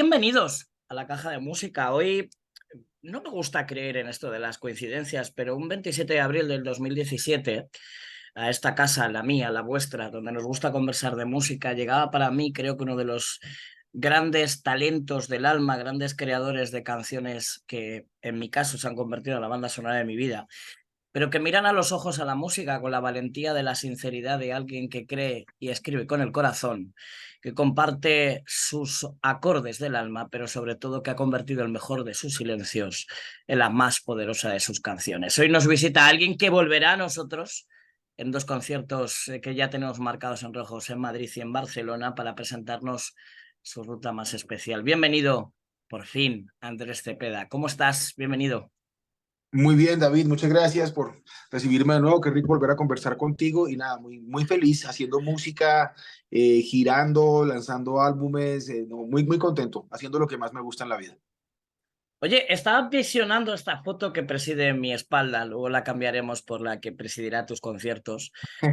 Bienvenidos a la Caja de Música. Hoy no me gusta creer en esto de las coincidencias, pero un 27 de abril del 2017, a esta casa, la mía, la vuestra, donde nos gusta conversar de música, llegaba para mí, creo que uno de los grandes talentos del alma, grandes creadores de canciones que en mi caso se han convertido en la banda sonora de mi vida, pero que miran a los ojos a la música con la valentía de la sinceridad de alguien que cree y escribe con el corazón, que comparte sus acordes del alma, pero sobre todo que ha convertido el mejor de sus silencios en la más poderosa de sus canciones. Hoy nos visita alguien que volverá a nosotros en dos conciertos que ya tenemos marcados en rojos en Madrid y en Barcelona para presentarnos su ruta más especial. Bienvenido, por fin, Andrés Cepeda. ¿Cómo estás? Bienvenido. Muy bien, David, muchas gracias por recibirme de nuevo. Qué rico volver a conversar contigo y nada, muy feliz haciendo música, girando, lanzando álbumes, no, muy contento, haciendo lo que más me gusta en la vida. Oye, estaba visionando esta foto que preside mi espalda, luego la cambiaremos por la que presidirá tus conciertos.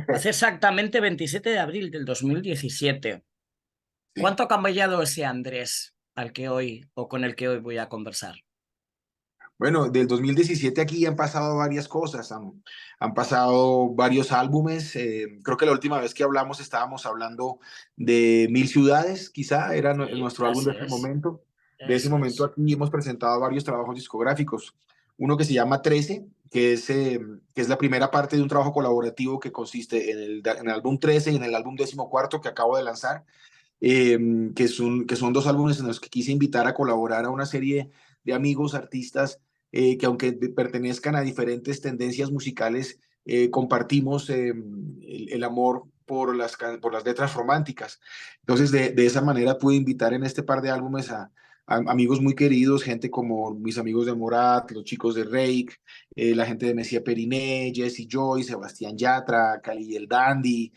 Hace exactamente 27 de abril del 2017. Sí. ¿Cuánto ha cambiado ese Andrés al que hoy o con el que hoy voy a conversar? Bueno, del 2017 aquí han pasado varias cosas, han pasado varios álbumes. Creo que la última vez que hablamos estábamos hablando de Mil Ciudades, quizá era Sí, nuestro álbum así de ese es, momento. De ese eso momento es. aquí hemos presentado varios trabajos discográficos. Uno que se llama 13, que es la primera parte de un trabajo colaborativo que consiste en el álbum 13 y en el álbum 14 que acabo de lanzar, eh, que son dos álbumes en los que quise invitar a colaborar a una serie de amigos, artistas, que aunque pertenezcan a diferentes tendencias musicales, compartimos el amor por las letras románticas. Entonces, de esa manera pude invitar en este par de álbumes a amigos muy queridos, gente como mis amigos de Morat, los chicos de Reik, la gente de Mesía Periné, Jesse Joy, Sebastián Yatra, Cali y el Dandy,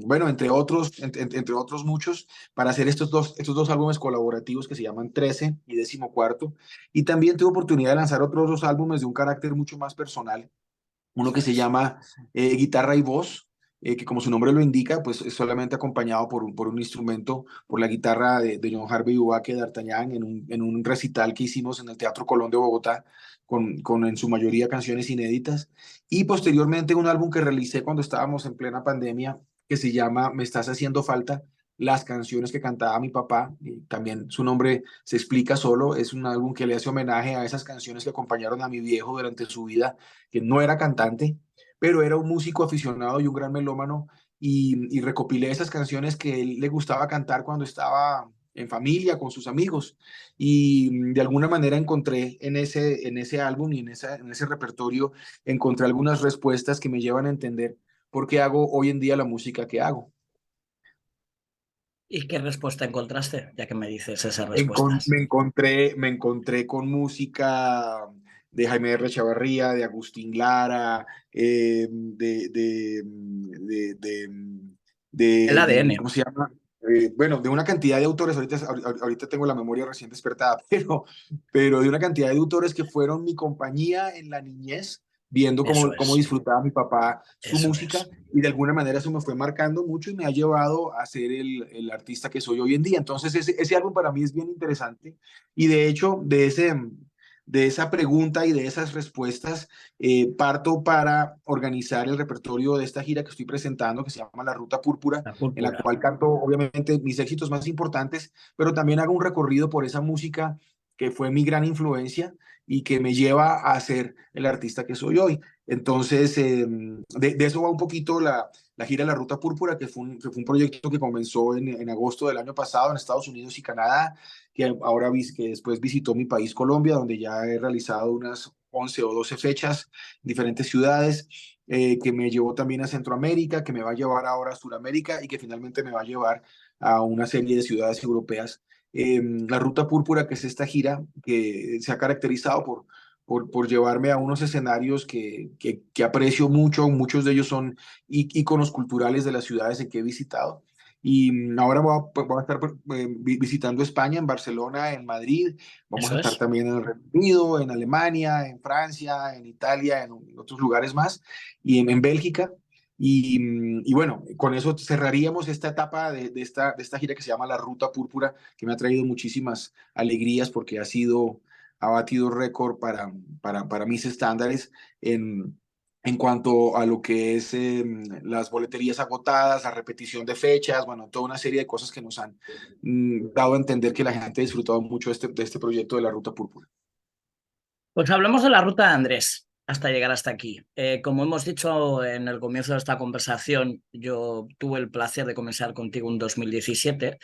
bueno, entre otros muchos, para hacer estos dos álbumes colaborativos que se llaman 13 y 14. Y también tuve oportunidad de lanzar otros dos álbumes de un carácter mucho más personal, uno que Eso se es. llama Guitarra y Voz, que como su nombre lo indica, pues es solamente acompañado por un instrumento, por la guitarra de John Harvey Ubaque D'Artagnan en un recital que hicimos en el Teatro Colón de Bogotá, con en su mayoría canciones inéditas. Y posteriormente un álbum que realicé cuando estábamos en plena pandemia, que se llama Me estás haciendo falta, las canciones que cantaba mi papá. Y también su nombre se explica solo, es un álbum que le hace homenaje a esas canciones que acompañaron a mi viejo durante su vida, que no era cantante, pero era un músico aficionado y un gran melómano, y recopilé esas canciones que él le gustaba cantar cuando estaba en familia, con sus amigos, y de alguna manera encontré en ese álbum y en ese repertorio, encontré algunas respuestas que me llevan a entender por qué hago hoy en día la música que hago. ¿Y qué respuesta encontraste, ya que me dices esas respuestas? Me encontré con música de Jaime R. Echavarría, de Agustín Lara, El ADN. ¿cómo se llama? Bueno, de una cantidad de autores, ahorita tengo la memoria recién despertada, pero de una cantidad de autores que fueron mi compañía en la niñez, viendo Eso cómo es, disfrutaba mi papá su eso música, es. y de alguna manera eso me fue marcando mucho y me ha llevado a ser el artista que soy hoy en día. Entonces ese álbum para mí es bien interesante, y de hecho de esa pregunta y de esas respuestas, parto para organizar el repertorio de esta gira que estoy presentando, que se llama La Ruta Púrpura, La en la púrpura. cual canto obviamente mis éxitos más importantes, pero también hago un recorrido por esa música que fue mi gran influencia y que me lleva a ser el artista que soy hoy. Entonces, de eso va un poquito la gira La Ruta Púrpura, que fue un proyecto que comenzó en agosto del año pasado en Estados Unidos y Canadá, que después visitó mi país, Colombia, donde ya he realizado unas 11 o 12 fechas en diferentes ciudades, que me llevó también a Centroamérica, que me va a llevar ahora a Sudamérica y que finalmente me va a llevar a una serie de ciudades europeas. La Ruta Púrpura, que es esta gira que se ha caracterizado por llevarme a unos escenarios que aprecio mucho. Muchos de ellos son íconos culturales de las ciudades en que he visitado. Y ahora voy a estar visitando España, en Barcelona, en Madrid. Vamos a Eso estar es. también en el Reino Unido, en Alemania, en Francia, en Italia, en otros lugares más, y en Bélgica. Y bueno, con eso cerraríamos esta etapa de esta gira que se llama La Ruta Púrpura, que me ha traído muchísimas alegrías porque ha batido récord para mis estándares en cuanto a lo que es las boleterías agotadas, la repetición de fechas, bueno, toda una serie de cosas que nos han dado a entender que la gente ha disfrutado mucho de este proyecto de La Ruta Púrpura. Pues hablemos de la ruta de Andrés hasta llegar hasta aquí. Como hemos dicho en el comienzo de esta conversación, yo tuve el placer de comenzar contigo en 2017,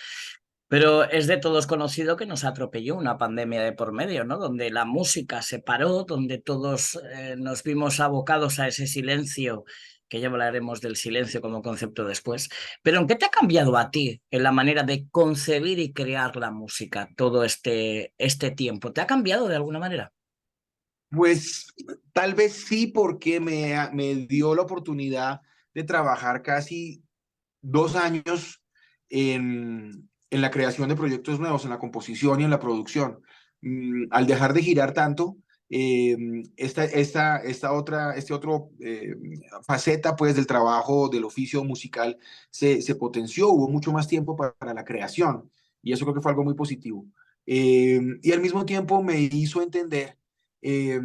pero es de todos conocido que nos atropelló una pandemia de por medio, ¿no? Donde la música se paró, donde todos nos vimos abocados a ese silencio, que ya hablaremos del silencio como concepto después. Pero ¿en qué te ha cambiado a ti en la manera de concebir y crear la música todo este tiempo? ¿Te ha cambiado de alguna manera? Pues tal vez sí, porque me dio la oportunidad de trabajar casi 2 años en la creación de proyectos nuevos, en la composición y en la producción. Al dejar de girar tanto, este otro faceta pues del trabajo, del oficio musical, se potenció, hubo mucho más tiempo para la creación y eso creo que fue algo muy positivo. Y al mismo tiempo me hizo entender eh,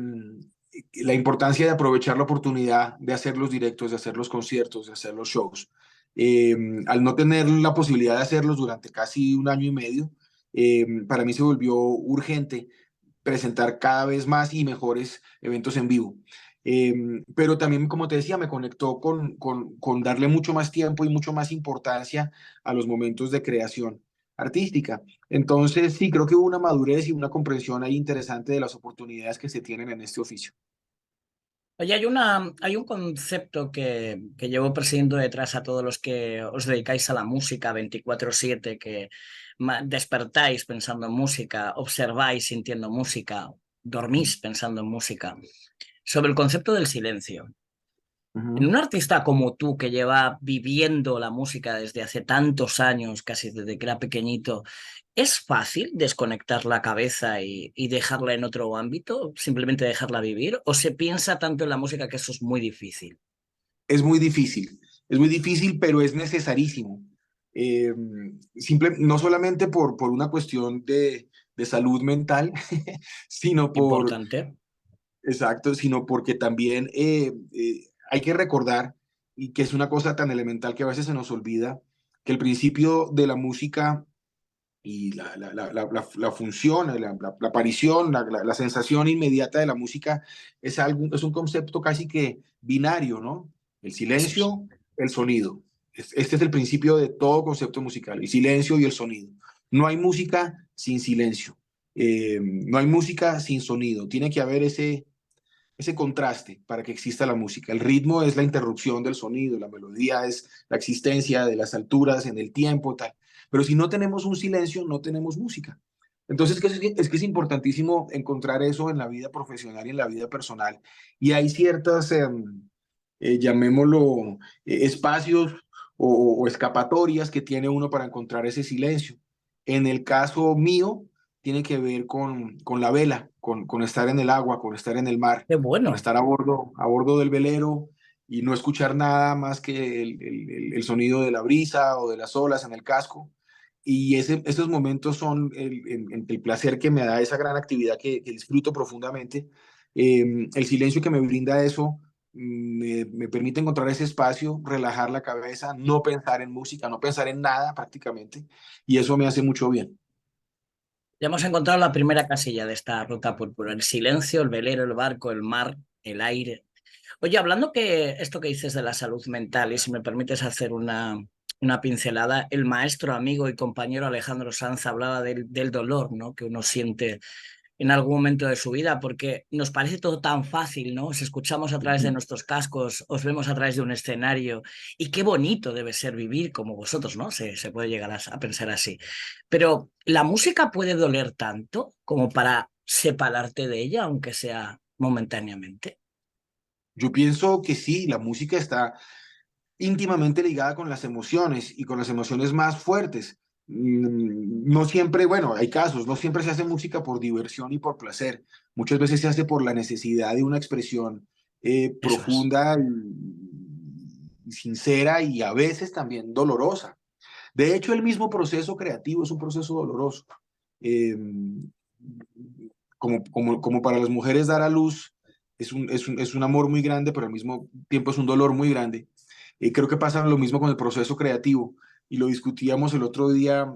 la importancia de aprovechar la oportunidad de hacer los directos, de hacer los conciertos, de hacer los shows. Eh, Al no tener la posibilidad de hacerlos durante casi un año y medio, para mí se volvió urgente presentar cada vez más y mejores eventos en vivo. Eh, pero también, como te decía, me conectó con darle mucho más tiempo y mucho más importancia a los momentos de creación artística. Entonces, sí, creo que hubo una madurez y una comprensión ahí interesante de las oportunidades que se tienen en este oficio. Oye, hay un concepto que llevo persiguiendo detrás a todos los que os dedicáis a la música 24/7, que despertáis pensando en música, observáis sintiendo música, dormís pensando en música, sobre el concepto del silencio. En Ujú. un artista como tú, que lleva viviendo la música desde hace tantos años, casi desde que era pequeñito, ¿es fácil desconectar la cabeza y dejarla en otro ámbito? ¿Simplemente dejarla vivir? ¿O se piensa tanto en la música que eso es muy difícil? Es muy difícil, pero es necesarísimo. Eh, no solamente por una cuestión de salud mental, sino Importante. exacto, sino porque también hay que recordar, y que es una cosa tan elemental que a veces se nos olvida, que el principio de la música y la función, la aparición, la sensación inmediata de la música es un concepto casi que binario, ¿no? El Sí. silencio, el sonido. Este es el principio de todo concepto musical, el silencio y el sonido. No hay música sin silencio, no hay música sin sonido. Tiene que haber ese contraste para que exista la música. El ritmo es la interrupción del sonido, la melodía es la existencia de las alturas en el tiempo, tal. Pero si no tenemos un silencio, no tenemos música. Entonces, que es importantísimo encontrar eso en la vida profesional y en la vida personal. Y hay ciertas, llamémoslo, espacios o escapatorias que tiene uno para encontrar ese silencio. En el caso mío, tiene que ver con la vela, con estar en el agua, con estar en el mar, Qué con bueno. estar a bordo del velero y no escuchar nada más que el sonido de la brisa o de las olas en el casco. Y esos momentos son el placer que me da esa gran actividad que disfruto profundamente. El silencio que me brinda eso me permite encontrar ese espacio, relajar la cabeza, no pensar en música, no pensar en nada prácticamente, y eso me hace mucho bien. Ya hemos encontrado la primera casilla de esta ruta púrpura: el silencio, el velero, el barco, el mar, el aire. Oye, hablando que esto que dices de la salud mental, y si me permites hacer una pincelada, el maestro, amigo y compañero Alejandro Sanz hablaba del dolor, ¿no?, que uno siente en algún momento de su vida, porque nos parece todo tan fácil, ¿no? Os escuchamos a través de nuestros cascos, os vemos a través de un escenario, y qué bonito debe ser vivir como vosotros, ¿no? Se puede llegar a pensar así. Pero la música puede doler tanto como para separarte de ella, aunque sea momentáneamente. Yo pienso que sí, la música está íntimamente ligada con las emociones y con las emociones más fuertes. No siempre, bueno, hay casos, no siempre se hace música por diversión y por placer. Muchas veces se hace por la necesidad de una expresión Eso es. profunda sincera y a veces también dolorosa. De hecho, el mismo proceso creativo es un proceso doloroso. Eh, como para las mujeres dar a luz es un amor muy grande, pero al mismo tiempo es un dolor muy grande. Creo que pasa lo mismo con el proceso creativo y lo discutíamos el otro día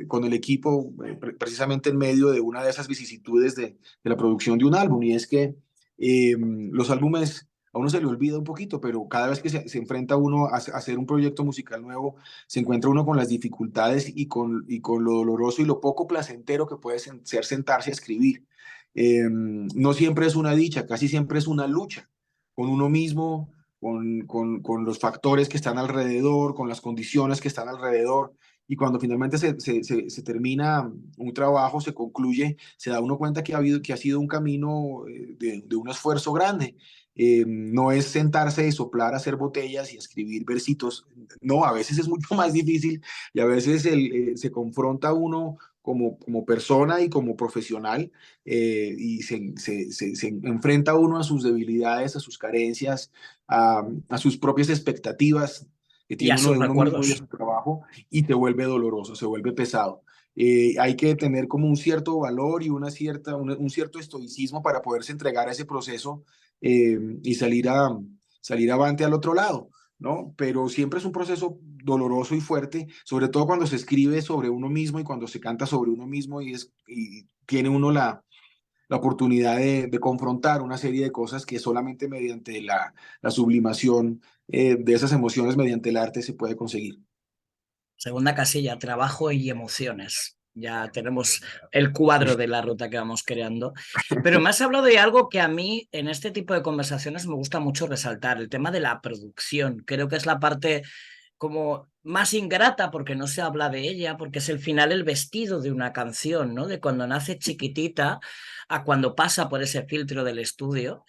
con el equipo, precisamente en medio de una de esas vicisitudes de la producción de un álbum, y es que los álbumes a uno se le olvida un poquito, pero cada vez que se enfrenta uno a hacer un proyecto musical nuevo, se encuentra uno con las dificultades y con lo doloroso y lo poco placentero que puede ser sentarse a escribir. No siempre es una dicha, casi siempre es una lucha con uno mismo, con los factores que están alrededor, con las condiciones que están alrededor. Y cuando finalmente se termina un trabajo, se concluye, se da uno cuenta que ha sido un camino de un esfuerzo grande. No es sentarse y soplar, hacer botellas y escribir versitos. No, a veces es mucho más difícil y a veces se confronta uno como persona y como profesional y se enfrenta uno a sus debilidades, a sus carencias, a sus propias expectativas que Y tiene a uno sus de uno mismo y de recuerdos. su trabajo y te vuelve doloroso, se vuelve pesado. Hay que tener como un cierto valor y un cierto estoicismo para poderse entregar a ese proceso y salir avante al otro lado, ¿no? Pero siempre es un proceso doloroso y fuerte, sobre todo cuando se escribe sobre uno mismo y cuando se canta sobre uno mismo y tiene uno la oportunidad de confrontar una serie de cosas que solamente mediante la sublimación de esas emociones, mediante el arte, se puede conseguir. Segunda casilla, trabajo y emociones. Ya tenemos el cuadro de la ruta que vamos creando. Pero me has hablado de algo que a mí en este tipo de conversaciones me gusta mucho resaltar, el tema de la producción. Creo que es la parte como más ingrata porque no se habla de ella, porque es el final, el vestido de una canción, ¿no? De cuando nace chiquitita a cuando pasa por ese filtro del estudio.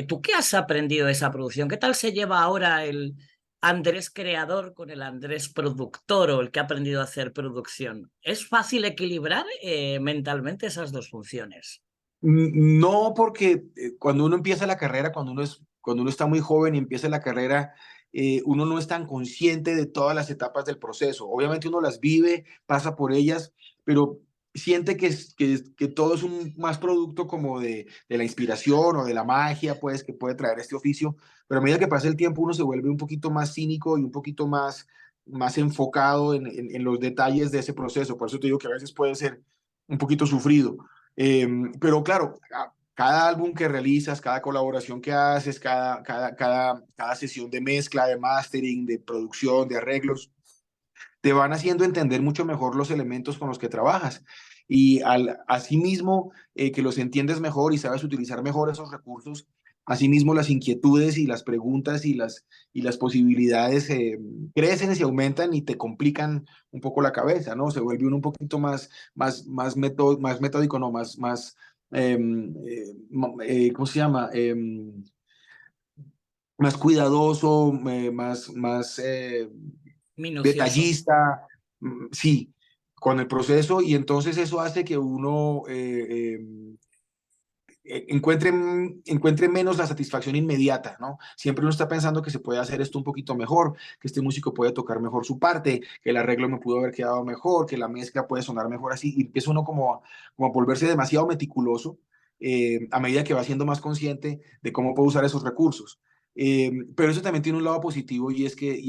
¿Tú qué has aprendido de esa producción? ¿Qué tal se lleva ahora el Andrés creador con el Andrés productor o el que ha aprendido a hacer producción? ¿Es fácil equilibrar mentalmente esas dos funciones? No, porque cuando uno empieza la carrera, cuando uno está muy joven y empieza la carrera, uno no es tan consciente de todas las etapas del proceso. Obviamente uno las vive, pasa por ellas, pero siente que todo es un más producto como de la inspiración o de la magia, pues, que puede traer este oficio. Pero a medida que pasa el tiempo, uno se vuelve un poquito más cínico y un poquito más enfocado en los detalles de ese proceso. Por eso te digo que a veces puede ser un poquito sufrido. Pero claro, cada álbum que realizas, cada colaboración que haces, cada sesión de mezcla, de mastering, de producción, de arreglos, te van haciendo entender mucho mejor los elementos con los que trabajas. Y asimismo que los entiendes mejor y sabes utilizar mejor esos recursos, asimismo las inquietudes y las preguntas y las posibilidades crecen y se aumentan y te complican un poco la cabeza, ¿no? Se vuelve uno un poquito más metódico, no, ¿cómo se llama? Más cuidadoso, más Minucioso. detallista, sí, con el proceso y entonces eso hace que uno encuentre menos la satisfacción inmediata, ¿no? Siempre uno está pensando que se puede hacer esto un poquito mejor, que este músico puede tocar mejor su parte, que el arreglo me pudo haber quedado mejor, que la mezcla puede sonar mejor así, y empieza uno como a volverse demasiado meticuloso a medida que va siendo más consciente de cómo puede usar esos recursos. Pero eso también tiene un lado positivo y es que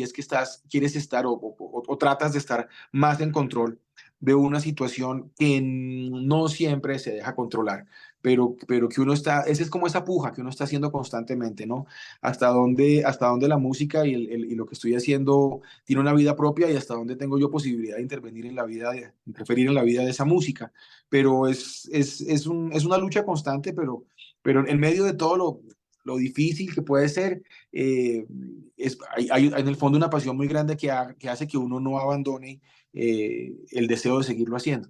quieres estar o tratas de estar más en control de una situación que no siempre se deja controlar, pero que uno está, esa es como esa puja que uno está haciendo constantemente, ¿no? Hasta dónde la música y lo que estoy haciendo tiene una vida propia y hasta dónde tengo yo posibilidad de interferir en la vida de esa música. Pero es una lucha constante, pero en medio de todo lo difícil que puede ser, hay en el fondo una pasión muy grande que hace que uno no abandone el deseo de seguirlo haciendo.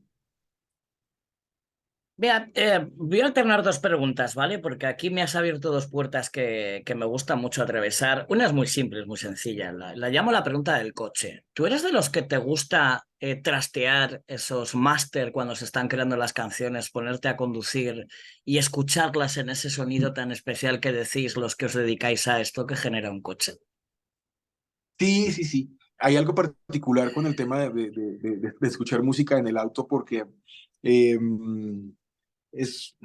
Vea, voy a alternar dos preguntas, ¿vale? Porque aquí me has abierto dos puertas que me gusta mucho atravesar. Una es muy simple, es muy sencilla. La llamo la pregunta del coche. ¿Tú eres de los que te gusta trastear esos máster cuando se están creando las canciones, ponerte a conducir y escucharlas en ese sonido tan especial que decís los que os dedicáis a esto que genera un coche? Sí, sí, sí. Hay algo particular con el tema de escuchar música en el auto porque eh, es,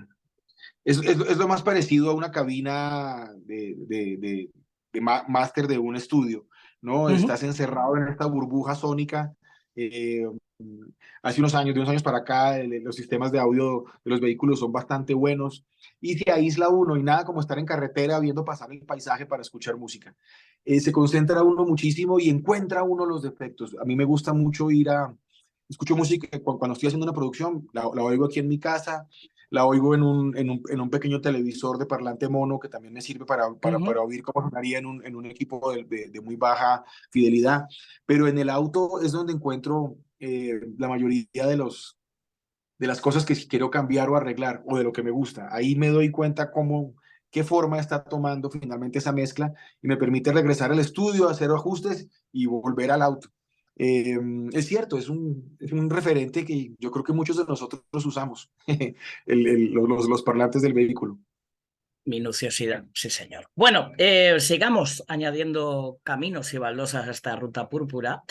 es lo más parecido a una cabina de máster de un estudio, ¿no? Ujú, Estás encerrado en esta burbuja sónica. eh, Hace unos años, de unos años para acá, los sistemas de audio de los vehículos son bastante buenos y se aísla uno y nada como estar en carretera viendo pasar el paisaje para escuchar música. Se concentra uno muchísimo y encuentra uno los defectos. A mí me gusta mucho escucho música cuando estoy haciendo una producción, la oigo aquí en mi casa, la oigo en un pequeño televisor de parlante mono que también me sirve ujú. para oír cómo sonaría en un equipo de muy baja fidelidad. Pero en el auto es donde encuentro la mayoría de las cosas que quiero cambiar o arreglar o de lo que me gusta. Ahí me doy cuenta qué forma está tomando finalmente esa mezcla y me permite regresar al estudio, hacer ajustes y volver al auto. Eh, es cierto, es un referente que yo creo que muchos de nosotros usamos, los parlantes del vehículo. Minuciosidad, sí, señor. Bueno, sigamos añadiendo caminos y baldosas a esta ruta púrpura.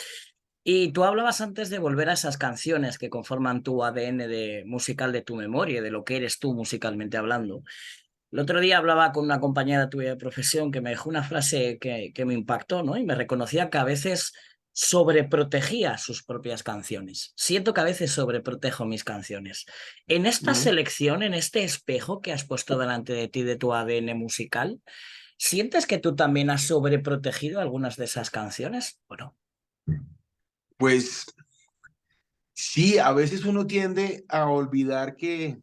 Y tú hablabas antes de volver a esas canciones que conforman tu ADN musical de tu memoria, de lo que eres tú musicalmente hablando. El otro día hablaba con una compañera tuya de profesión que me dejó una frase que me impactó, ¿no? Y me reconocía que a veces sobreprotegía sus propias canciones. Siento que a veces sobreprotejo mis canciones. En esta Ujú. selección, en este espejo que has puesto delante de ti de tu ADN musical, ¿sientes que tú también has sobreprotegido algunas de esas canciones? Bueno, Pues sí, a veces uno tiende a olvidar que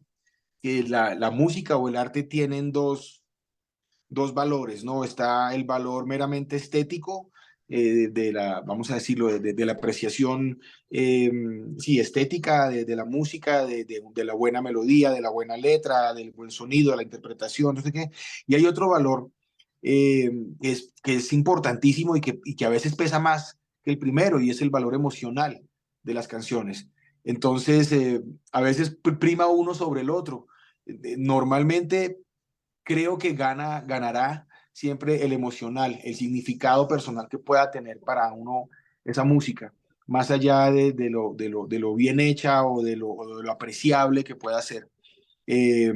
la música o el arte tienen dos valores, ¿no? Está el valor meramente estético vamos a decirlo, de la apreciación, sí, estética de la música, de la buena melodía, de la buena letra, del buen sonido, de la interpretación, no sé qué. Y hay otro valor que es importantísimo y que a veces pesa más que el primero, y es el valor emocional de las canciones. Entonces, a veces prima uno sobre el otro. Normalmente creo que ganará siempre el emocional, el significado personal que pueda tener para uno esa música, más allá de lo bien hecha o de lo apreciable que pueda ser. Eh,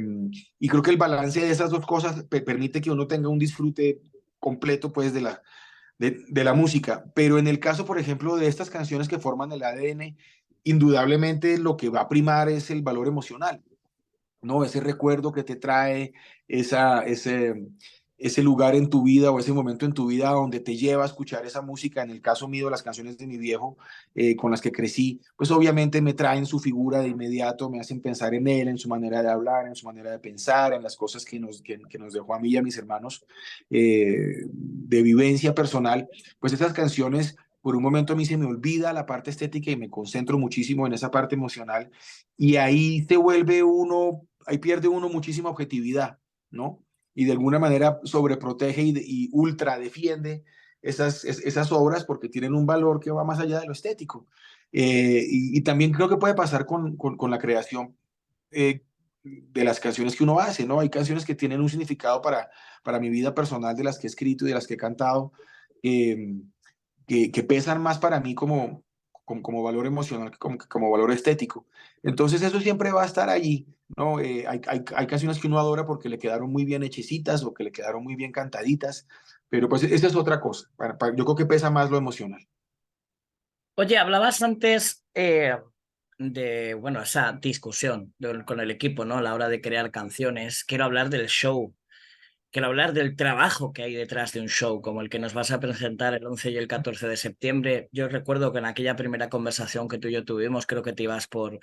y creo que el balance de esas dos cosas permite que uno tenga un disfrute completo pues de la música. Pero en el caso, por ejemplo, de estas canciones que forman el ADN, indudablemente lo que va a primar es el valor emocional, ¿no? Ese recuerdo que te trae esa, ese lugar en tu vida o ese momento en tu vida donde te lleva a escuchar esa música. En el caso mío, las canciones de mi viejo con las que crecí, pues obviamente me traen su figura de inmediato, me hacen pensar en él, en su manera de hablar, en su manera de pensar, en las cosas que nos dejó a mí y a mis hermanos de vivencia personal. Pues esas canciones, por un momento a mí se me olvida la parte estética y me concentro muchísimo en esa parte emocional y ahí se vuelve uno, ahí pierde uno muchísima objetividad, ¿no? Y de alguna manera sobreprotege y ultra defiende esas obras porque tienen un valor que va más allá de lo estético. Y también creo que puede pasar con la creación de las canciones que uno hace, ¿no? Hay canciones que tienen un significado para mi vida personal, de las que he escrito y de las que he cantado, eh, que pesan más para mí como valor emocional que como valor estético. Entonces eso siempre va a estar allí, ¿no? Hay canciones que uno adora porque le quedaron muy bien hechecitas o que le quedaron muy bien cantaditas, pero pues esa es otra cosa. Yo creo que pesa más lo emocional. oye, hablabas antes bueno, esa discusión con el equipo, ¿no? A la hora de crear canciones. Quiero hablar del show. Quiero hablar del trabajo que hay detrás de un show como el que nos vas a presentar el 11 y el 14 de septiembre. Yo recuerdo que en aquella primera conversación que tú y yo tuvimos, creo que te ibas por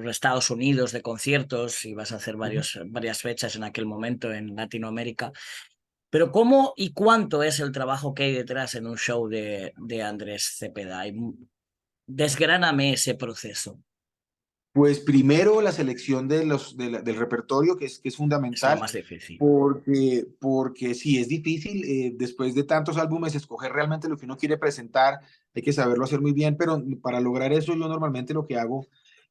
Estados Unidos de conciertos y vas a hacer varias fechas en aquel momento en Latinoamérica. Pero ¿cómo y cuánto es el trabajo que hay detrás en un show de Andrés Cepeda? Desgráname ese proceso. Pues primero la selección del repertorio, que es Es lo fundamental, más difícil. porque sí, es difícil después de tantos álbumes escoger realmente lo que uno quiere presentar, hay que saberlo hacer muy bien, pero para lograr eso yo normalmente lo que hago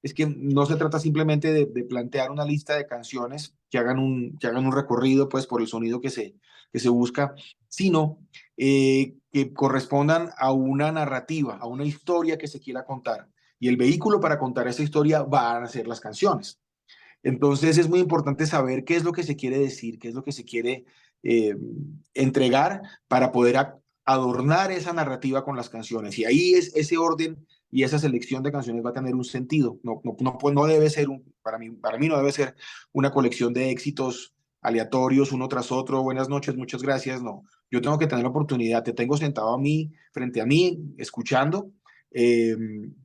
es que no se trata simplemente de plantear una lista de canciones que hagan un recorrido pues por el sonido que se busca, sino que correspondan a una narrativa, a una historia que se quiera contar. Y el vehículo para contar esa historia van a ser las canciones. Entonces es muy importante saber qué es lo que se quiere decir, qué es lo que se quiere eh, entregar para poder adornar esa narrativa con las canciones. Y ahí es ese orden y esa selección de canciones va a tener un sentido. No debe ser, para mí no debe ser una colección de éxitos aleatorios uno tras otro. Buenas noches, muchas gracias. No, yo tengo que tener la oportunidad, te tengo sentado a mí, frente a mí, escuchando. eh,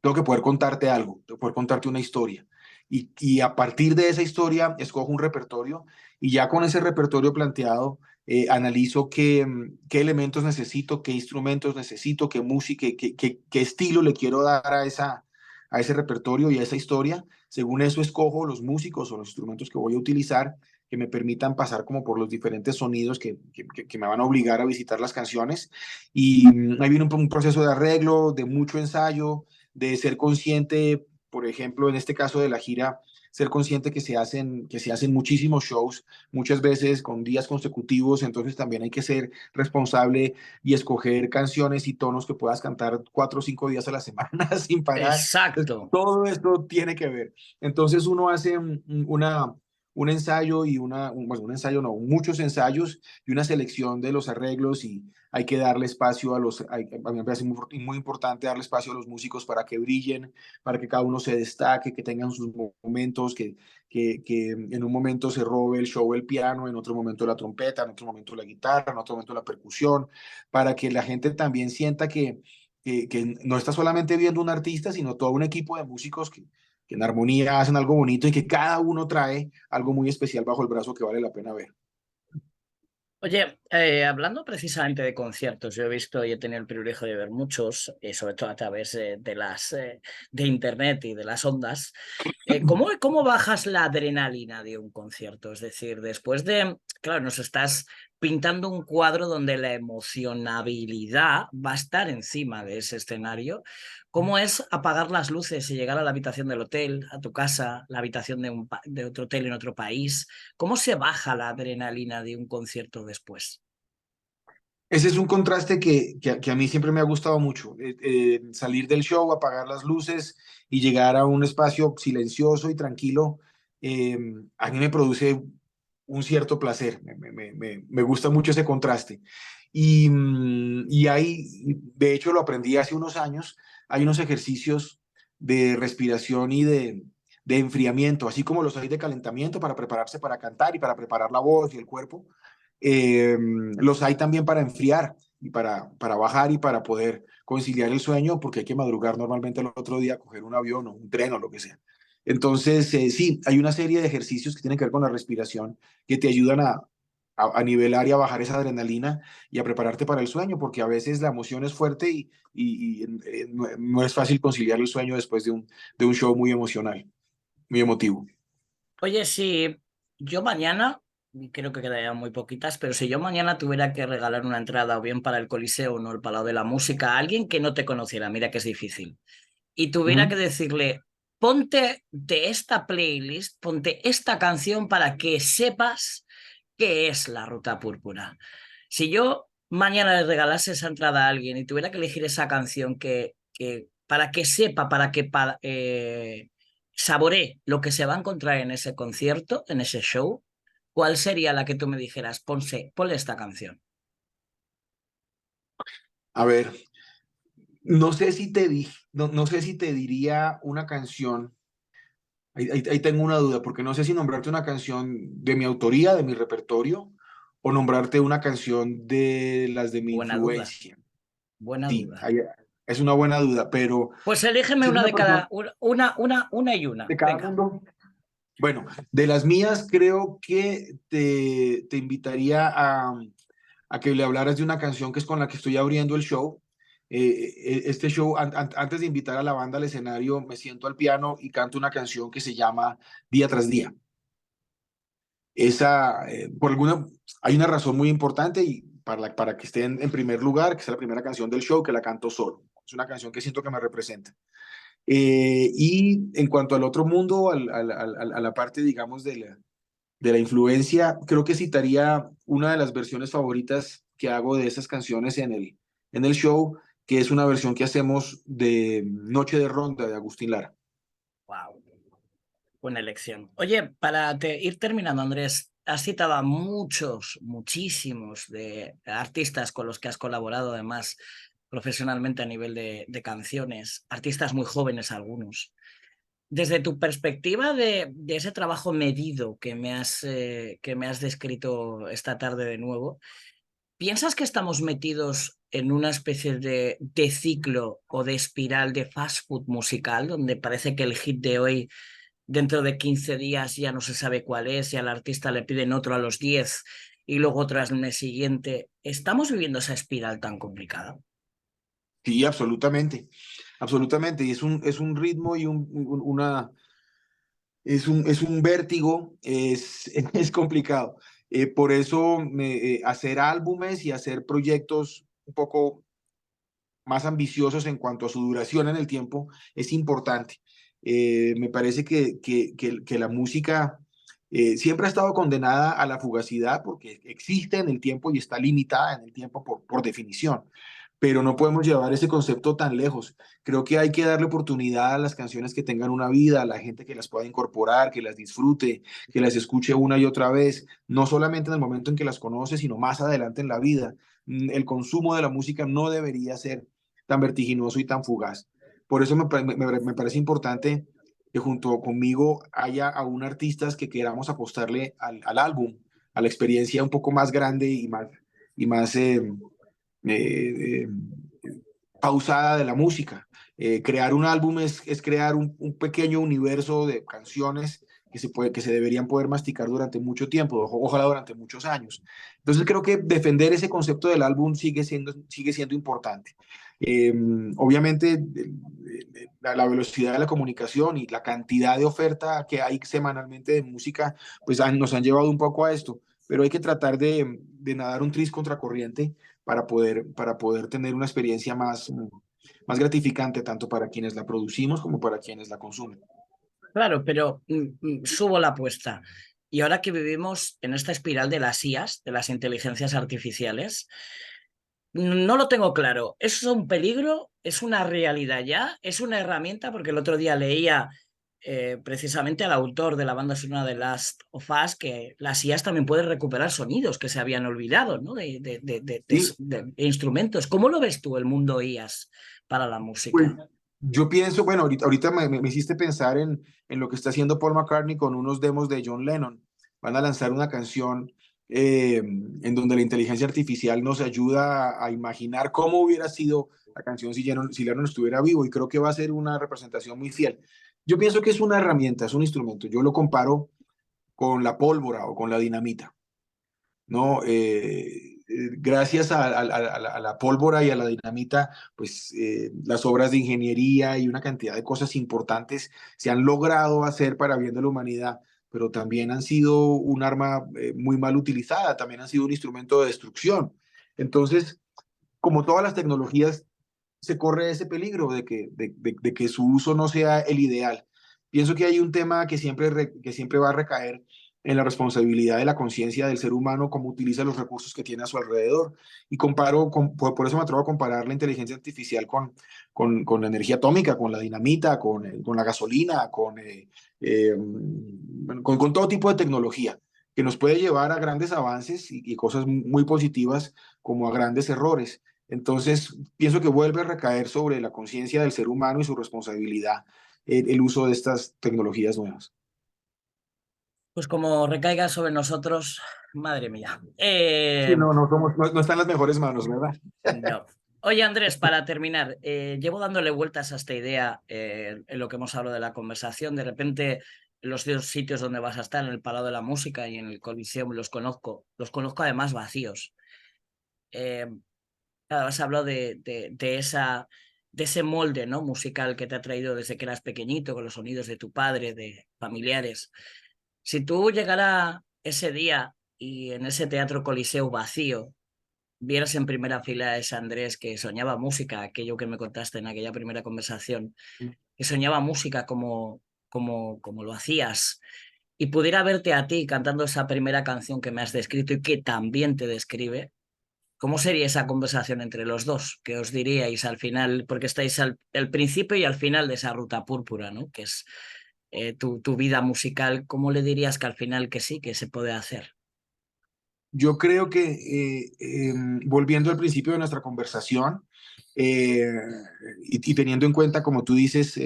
Tengo que poder contarte algo, tengo que poder contarte una historia y a partir de esa historia escojo un repertorio y ya con ese repertorio planteado analizo qué elementos necesito, qué instrumentos necesito, qué música, qué estilo le quiero dar a ese repertorio y a esa historia. Según eso escojo los músicos o los instrumentos que voy a utilizar que me permitan pasar como por los diferentes sonidos que me van a obligar a visitar las canciones. Y ahí viene un proceso de arreglo, de mucho ensayo, de ser consciente, por ejemplo, en este caso de la gira, ser consciente que se hacen muchísimos shows, muchas veces con días consecutivos, entonces también hay que ser responsable y escoger canciones y tonos que puedas cantar 4 o 5 días a la semana sin parar. Entonces, Exacto. todo esto tiene que ver. Entonces uno hace un ensayo y bueno, un ensayo no, muchos ensayos y una selección de los arreglos y hay que darle espacio a mí me parece muy importante darle espacio a los músicos para que brillen, para que cada uno se destaque, que tengan sus momentos, que en un momento se robe el show el piano, en otro momento la trompeta, en otro momento la guitarra, en otro momento la percusión, para que la gente también sienta que no está solamente viendo un artista, sino todo un equipo de músicos que en armonía hacen algo bonito y que cada uno trae algo muy especial bajo el brazo que vale la pena ver. Oye, hablando precisamente de conciertos, yo he visto y he tenido el privilegio de ver muchos, sobre todo a través de las de internet y de las ondas. ¿Cómo bajas la adrenalina de un concierto? Es decir, después de, claro, nos estás pintando un cuadro donde la emocionabilidad va a estar encima de ese escenario. ¿Cómo es apagar las luces y llegar a la habitación del hotel, a tu casa, la habitación de otro hotel en otro país? ¿Cómo se baja la adrenalina de un concierto después? Ese es un contraste que a mí siempre me ha gustado mucho. Salir del show, apagar las luces y llegar a un espacio silencioso y tranquilo, eh, a mí me produce un cierto placer. Me gusta mucho ese contraste. Y de hecho lo aprendí hace unos años, hay unos ejercicios de respiración y de enfriamiento, así como los hay de calentamiento para prepararse para cantar y para preparar la voz y el cuerpo. Los hay también para enfriar y para bajar y para poder conciliar el sueño, porque hay que madrugar normalmente el otro día, coger un avión o un tren o lo que sea. Entonces, sí, hay una serie de ejercicios que tienen que ver con la respiración que te ayudan a nivelar y a bajar esa adrenalina y a prepararte para el sueño, porque a veces la emoción es fuerte y no es fácil conciliar el sueño después de un show muy emocional, muy emotivo. Oye, si yo mañana, y creo que quedarían muy poquitas, pero si yo mañana tuviera que regalar una entrada o bien para el Coliseo o no el Palau de la Música a alguien que no te conociera, mira que es difícil, y tuviera que Ujú. decirle, ponte de esta playlist, ponte esta canción para que sepas qué es la Ruta Púrpura. Si yo mañana le regalase esa entrada a alguien y tuviera que elegir esa canción que para que sepa, saboree lo que se va a encontrar en ese concierto, en ese show, ¿cuál sería la que tú me dijeras, ponle esta canción? A ver, no sé si te diría una canción, ahí tengo una duda, porque no sé si nombrarte una canción de mi autoría, de mi repertorio, o nombrarte una canción de las de mi Buena duda, influencia. buena Sí, duda. es una buena duda, pero Pues elígeme si eres una una de persona cada, una y una. de cada Venga. mundo, bueno, de las mías creo que te invitaría a que le hablaras de una canción que es con la que estoy abriendo el show. Este show, antes de invitar a la banda al escenario, me siento al piano y canto una canción que se llama Día tras Día. Hay una razón muy importante y para que esté en primer lugar, que es la primera canción del show, que la canto solo. Es una canción que siento que me representa. Y en cuanto al otro mundo, a la parte, digamos, de la influencia, creo que citaría una de las versiones favoritas que hago de esas canciones en el show, que es una versión que hacemos de Noche de Ronda de Agustín Lara. Wow, buena elección. Oye, para ir terminando, Andrés, has citado a muchos, muchísimos de artistas con los que has colaborado, además, profesionalmente a nivel de canciones, artistas muy jóvenes algunos. Desde tu perspectiva de ese trabajo medido que me has descrito esta tarde de nuevo, ¿piensas que estamos metidos en una especie de ciclo o de espiral de fast food musical, donde parece que el hit de hoy, dentro de 15 días, ya no se sabe cuál es y al artista le piden otro a los 10 y luego otro al mes siguiente? ¿Estamos viviendo esa espiral tan complicada? Sí, absolutamente, absolutamente. Y es un ritmo y es un vértigo, es complicado. Por eso hacer álbumes y hacer proyectos un poco más ambiciosos en cuanto a su duración en el tiempo es importante. Me parece que la música siempre ha estado condenada a la fugacidad porque existe en el tiempo y está limitada en el tiempo por definición, pero no podemos llevar ese concepto tan lejos. Creo que hay que darle oportunidad a las canciones que tengan una vida, a la gente que las pueda incorporar, que las disfrute, que las escuche una y otra vez, no solamente en el momento en que las conoce, sino más adelante en la vida. El consumo de la música no debería ser tan vertiginoso y tan fugaz. Por eso me parece importante que junto conmigo haya aún artistas que queramos apostarle al álbum, a la experiencia un poco más grande y más eh, pausada de la música. Crear un álbum es crear un pequeño universo de canciones que se deberían poder masticar durante mucho tiempo, ojalá durante muchos años. Entonces creo que defender ese concepto del álbum sigue siendo importante. Eh, Obviamente, la velocidad de la comunicación y la cantidad de oferta que hay semanalmente de música, pues nos han llevado un poco a esto, pero hay que tratar de nadar un tris contracorriente para poder tener una experiencia más gratificante tanto para quienes la producimos como para quienes la consumen. Claro, pero subo la apuesta. Y ahora que vivimos en esta espiral de las IAs, de las inteligencias artificiales, no lo tengo claro. ¿Es un peligro? ¿Es una realidad ya? ¿Es una herramienta? Porque el otro día leía precisamente al autor de la banda sonora de Last of Us que las IAs también pueden recuperar sonidos que se habían olvidado, ¿no? Sí, De instrumentos. ¿Cómo lo ves tú, el mundo IAs para la pues música? yo pienso, bueno, ahorita me hiciste pensar en lo que está haciendo Paul McCartney con unos demos de John Lennon. Van a lanzar una canción en donde la inteligencia artificial nos ayuda a imaginar cómo hubiera sido la canción si Lennon estuviera vivo y creo que va a ser una representación muy fiel. Yo pienso que es una herramienta, es un instrumento. Yo lo comparo con la pólvora o con la dinamita. ¿No? Gracias a la pólvora y a la dinamita, pues las obras de ingeniería y una cantidad de cosas importantes se han logrado hacer para bien de la humanidad, pero también han sido un arma muy mal utilizada, también han sido un instrumento de destrucción. Entonces, como todas las tecnologías, se corre ese peligro de que su uso no sea el ideal. Pienso que hay un tema que siempre va a recaer en la responsabilidad de la conciencia del ser humano, cómo utiliza los recursos que tiene a su alrededor. Y por eso me atrevo a comparar la inteligencia artificial con la energía atómica, con la dinamita, con la gasolina, con todo tipo de tecnología que nos puede llevar a grandes avances y cosas muy positivas como a grandes errores. Entonces, pienso que vuelve a recaer sobre la conciencia del ser humano y su responsabilidad el uso de estas tecnologías nuevas. Pues como recaiga sobre nosotros, madre mía. Sí, no están en las mejores manos, ¿verdad? No. Oye, Andrés, para terminar, llevo dándole vueltas a esta idea en lo que hemos hablado de la conversación. De repente, los dos sitios donde vas a estar, en el Palau de la Música y en el Coliseum, los conozco además vacíos. Eh, claro, has hablado de ese molde, ¿no? Musical que te ha traído desde que eras pequeñito, con los sonidos de tu padre, de familiares. Si tú llegara ese día y en ese teatro Coliseo vacío, vieras en primera fila a ese Andrés que soñaba música, aquello que me contaste en aquella primera conversación, que soñaba música como lo hacías, y pudiera verte a ti cantando esa primera canción que me has descrito y que también te describe, ¿cómo sería esa conversación entre los dos? ¿Qué os diríais al final? Porque estáis al principio y al final de esa ruta púrpura, ¿no? Que es tu vida musical. ¿Cómo le dirías que al final que sí, que se puede hacer? Yo creo que, volviendo al principio de nuestra conversación, eh, y teniendo en cuenta, como tú dices,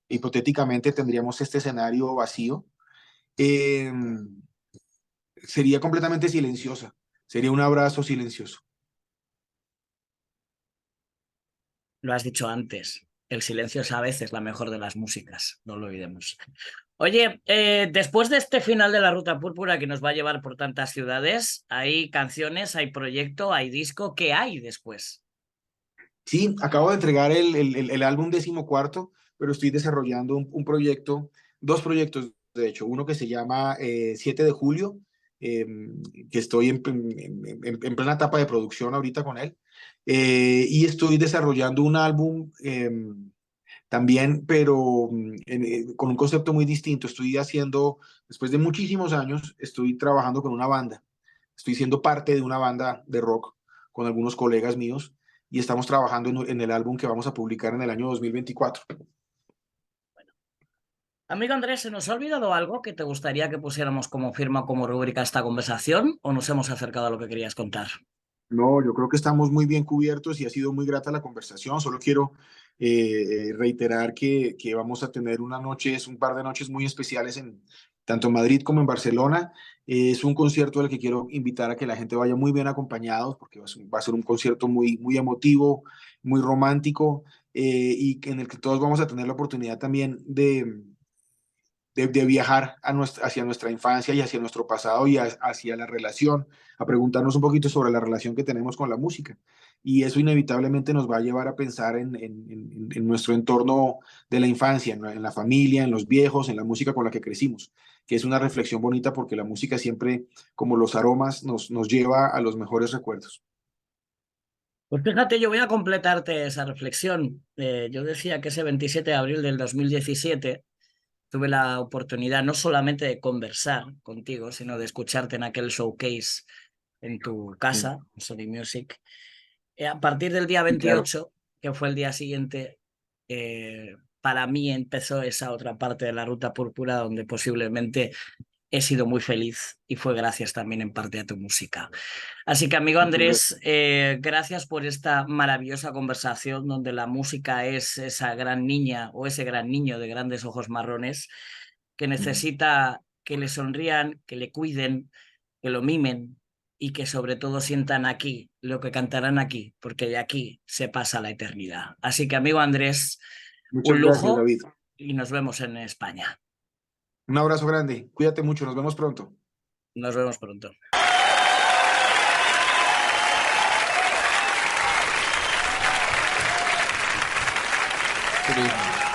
hipotéticamente tendríamos este escenario vacío, eh, sería completamente silenciosa, sería un abrazo silencioso. Lo has dicho antes. El silencio es a veces la mejor de las músicas, no lo olvidemos. Oye, después de este final de la Ruta Púrpura que nos va a llevar por tantas ciudades, hay canciones, hay proyecto, hay disco. ¿Qué hay después? Sí, acabo de entregar el álbum 14º, pero estoy desarrollando un proyecto, dos proyectos, de hecho, uno que se llama 7 de julio, eh, que estoy en plena etapa de producción ahorita con él, y estoy desarrollando un álbum también, pero con un concepto muy distinto. Estoy haciendo, después de muchísimos años, estoy trabajando con una banda, estoy siendo parte de una banda de rock con algunos colegas míos y estamos trabajando en el álbum que vamos a publicar en el año 2024. Amigo Andrés, ¿se nos ha olvidado algo que te gustaría que pusiéramos como firma, como rúbrica a esta conversación, o nos hemos acercado a lo que querías contar? No, yo creo que estamos muy bien cubiertos y ha sido muy grata la conversación. Solo quiero reiterar que vamos a tener un par de noches muy especiales en tanto en Madrid como en Barcelona. Es un concierto al que quiero invitar a que la gente vaya muy bien acompañados porque va a ser un concierto muy, muy emotivo, muy romántico, en el que todos vamos a tener la oportunidad también de viajar hacia nuestra infancia y hacia nuestro pasado y hacia la relación, a preguntarnos un poquito sobre la relación que tenemos con la música. Y eso inevitablemente nos va a llevar a pensar en nuestro entorno de la infancia, en la familia, en los viejos, en la música con la que crecimos, que es una reflexión bonita porque la música siempre, como los aromas, nos lleva a los mejores recuerdos. Pues fíjate, yo voy a completarte esa reflexión. Yo decía que ese 27 de abril del 2017 tuve la oportunidad no solamente de conversar contigo, sino de escucharte en aquel showcase en tu Sí, casa, en Sony Music. A partir del día sí, claro. 28, que fue el día siguiente, para mí empezó esa otra parte de la Ruta Púrpura donde posiblemente he sido muy feliz y fue gracias también en parte a tu música. Así que, amigo Muchas Andrés, gracias. gracias por esta maravillosa conversación donde la música es esa gran niña o ese gran niño de grandes ojos marrones que necesita que le sonrían, que le cuiden, que lo mimen y que sobre todo sientan aquí lo que cantarán aquí, porque de aquí se pasa la eternidad. Así que, amigo Andrés, Muchas un gracias, lujo David. y nos vemos en España. Un abrazo grande. Cuídate mucho. Nos vemos pronto. Nos vemos pronto. Qué lindo.